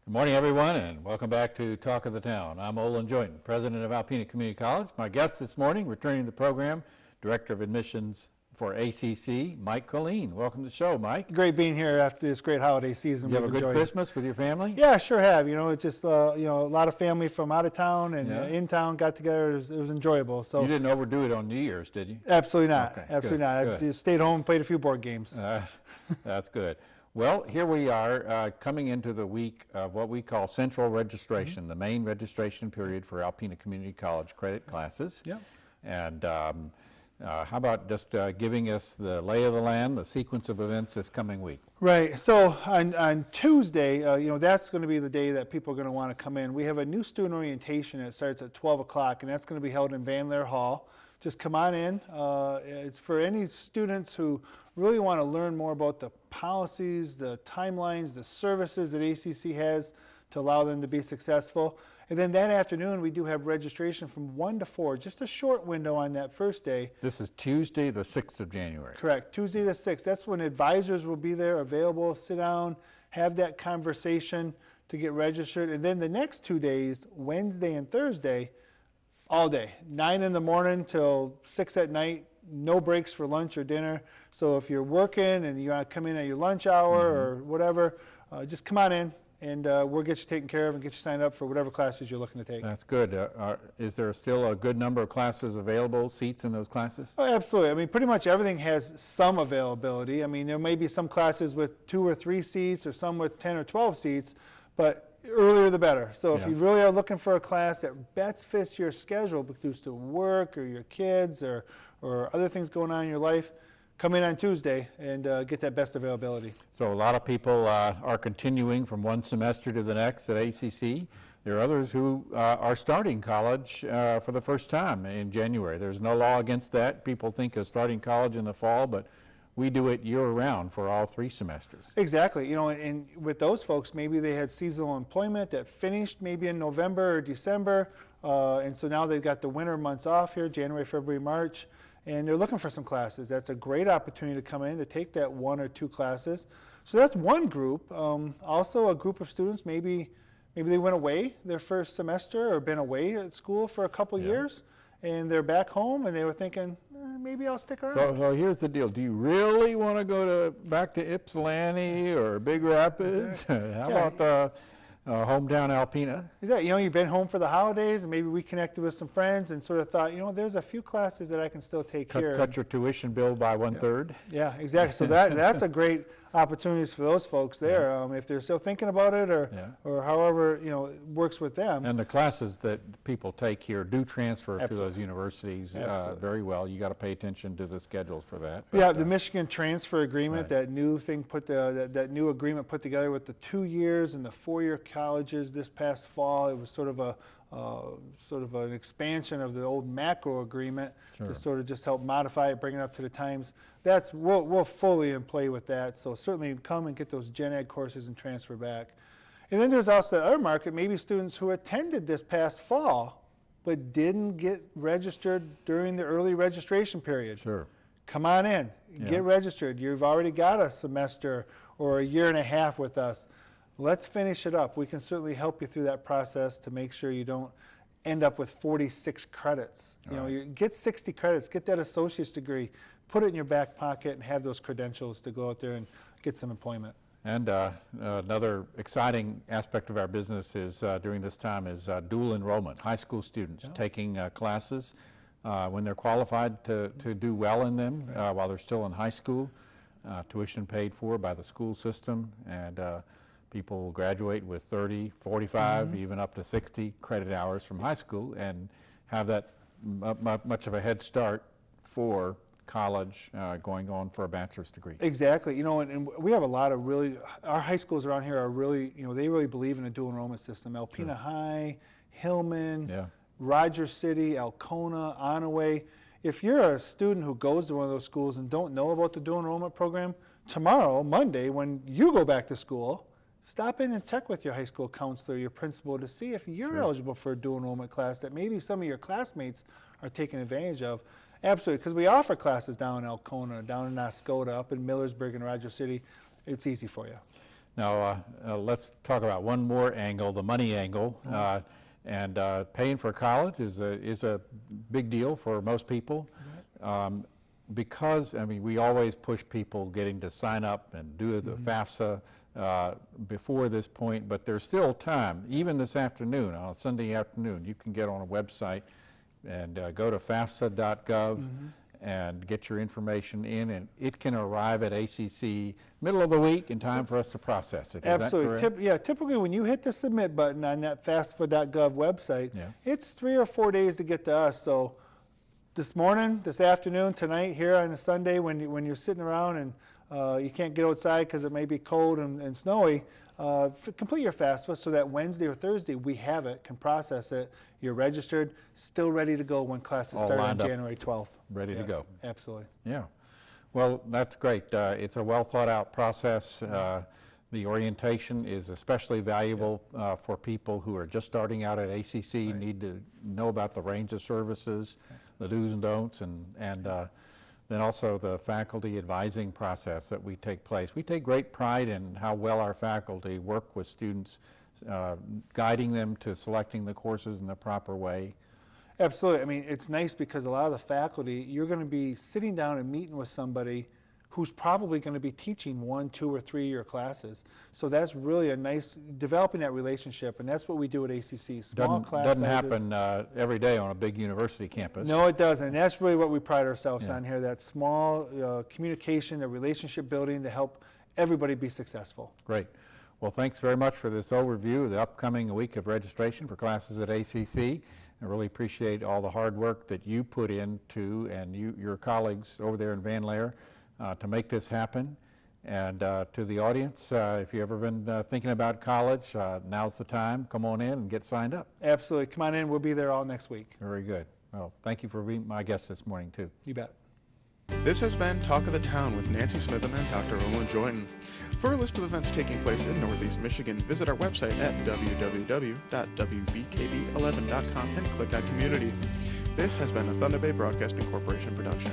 Good morning, everyone, and welcome back to Talk of the Town. I'm Olin Joyton, president of Alpena Community College. My guest this morning, returning to the program, Director of Admissions for ACC, Mike Colleen. Welcome to the show, Mike. Great being here after this great holiday season. Did you have a good Christmas with your family? Yeah, sure have. It's just a lot of family from out of town and in town got together. It was enjoyable. So you didn't overdo it on New Year's, did you? Absolutely not. Okay, absolutely good, not. good. I just stayed home and played a few board games. That's good. Well, here we are coming into the week of what we call central registration, the main registration period for Alpena Community College credit classes. Yeah. And how about just giving us the lay of the land, the sequence of events this coming week? Right. So on Tuesday, that's going to be the day that people are going to want to come in. We have a new student orientation that starts at 12 o'clock, and that's going to be held in Van Leer Hall. Just come on in. It's for any students who really want to learn more about the policies, the timelines, the services that ACC has to allow them to be successful. And then that afternoon, we do have registration from 1 to 4, just a short window on that first day. This is Tuesday, the 6th of January. Correct, Tuesday the 6th. That's when advisors will be there available, sit down, have that conversation to get registered. And then the next 2 days, Wednesday and Thursday, all day, 9 in the morning till 6 at night, no breaks for lunch or dinner. So if you're working and you want to come in at your lunch hour or whatever, just come on in and we'll get you taken care of and get you signed up for whatever classes you're looking to take. That's good. Is there still a good number of classes available, seats in those classes? Oh, absolutely. I mean, pretty much everything has some availability. I mean, there may be some classes with 2 or 3 seats or some with 10 or 12 seats, but earlier the better. So if you really are looking for a class that best fits your schedule, due to work or your kids or other things going on in your life, come in on Tuesday and get that best availability. So a lot of people are continuing from one semester to the next at ACC. There are others who are starting college for the first time in January. There's no law against that. People think of starting college in the fall, but we do it year-round for all 3 semesters. Exactly. And with those folks, maybe they had seasonal employment that finished maybe in November or December, and so now they've got the winter months off here, January, February, March, and they're looking for some classes. That's a great opportunity to come in to take that 1 or 2 classes. So that's one group. Also a group of students, maybe they went away their first semester or been away at school for a couple years, and they're back home and they were thinking, maybe I'll stick around. So here's the deal. Do you really want to go back to Ypsilanti or Big Rapids? How about hometown Alpena? You've been home for the holidays and maybe reconnected with some friends and sort of thought, there's a few classes that I can still take here. Cut your tuition bill by 1/3? Yeah, exactly. So that's a great opportunities for those folks there, if they're still thinking about it or however, it works with them. And the classes that people take here do transfer to those universities very well. You got to pay attention to the schedules for that. But, the Michigan Transfer Agreement, that new thing that new agreement put together with the 2 years and the 4-year colleges this past fall. It was sort of an expansion of the old macro agreement to sort of just help modify it, bring it up to the times. We're fully in play with that. So certainly come and get those gen ed courses and transfer back. And then there's also the other market, maybe students who attended this past fall but didn't get registered during the early registration period. Sure. Come on in, get registered. You've already got a semester or a year and a half with us. Let's finish it up. We can certainly help you through that process to make sure you don't end up with 46 credits. You get 60 credits, get that associate's degree, put it in your back pocket and have those credentials to go out there and get some employment. And another exciting aspect of our business is during this time is dual enrollment. High school students taking classes when they're qualified to do well in them while they're still in high school, tuition paid for by the school system, and people will graduate with 30, 45, even up to 60 credit hours from high school and have that much of a head start for college going on for a bachelor's degree. Exactly. And we have a lot of our high schools around here are really, they really believe in a dual enrollment system. Alpena High, Hillman, Rogers City, Alcona, Onaway. If you're a student who goes to one of those schools and don't know about the dual enrollment program, tomorrow, Monday, when you go back to school, stop in and check with your high school counselor, your principal, to see if you're eligible for a dual enrollment class that maybe some of your classmates are taking advantage of. Absolutely, because we offer classes down in Alcona, down in Oscoda, up in Millersburg and Rogers City. It's easy for you. Now, let's talk about one more angle, the money angle. And paying for college is a big deal for most people. Because, I mean, we always push people getting to sign up and do the FAFSA before this point, but there's still time. Even this afternoon, on a Sunday afternoon, you can get on a website and go to FAFSA.gov and get your information in, and it can arrive at ACC middle of the week in time for us to process it. Is Absolutely. that correct? Yeah, typically when you hit the submit button on that FAFSA.gov website, it's 3 or 4 days to get to us. So this morning, this afternoon, tonight, here on a Sunday when you're sitting around and you can't get outside because it may be cold and snowy, complete your FAFSA so that Wednesday or Thursday we have it, can process it, you're registered, still ready to go when classes All start on lined up, January 12th. ready to go. Absolutely. Yeah. Well, that's great. It's a well thought out process. The orientation is especially valuable for people who are just starting out at ACC, need to know about the range of services, the do's and don'ts, and then also the faculty advising process that we take place. We take great pride in how well our faculty work with students, guiding them to selecting the courses in the proper way. Absolutely. I mean, it's nice because a lot of the faculty, you're going to be sitting down and meeting with somebody who's probably going to be teaching 1, 2, or 3 year classes. So that's really a nice, developing that relationship, and that's what we do at ACC. Small class Doesn't sizes. happen every day on a big university campus. No, it doesn't. And that's really what we pride ourselves on here, that small communication, the relationship building to help everybody be successful. Great. Well, thanks very much for this overview of the upcoming week of registration for classes at ACC. I really appreciate all the hard work that you put into, and your colleagues over there in Van Laer, to make this happen. And to the audience, if you've ever been thinking about college, now's the time. Come on in and get signed up. Absolutely. Come on in. We'll be there all next week. Very good. Well, thank you for being my guest this morning, too. You bet. This has been Talk of the Town with Nancy Smithen and Dr. Roland Joyton. For a list of events taking place in Northeast Michigan, visit our website at www.wbkb11.com and click on Community. This has been a Thunder Bay Broadcasting Corporation production.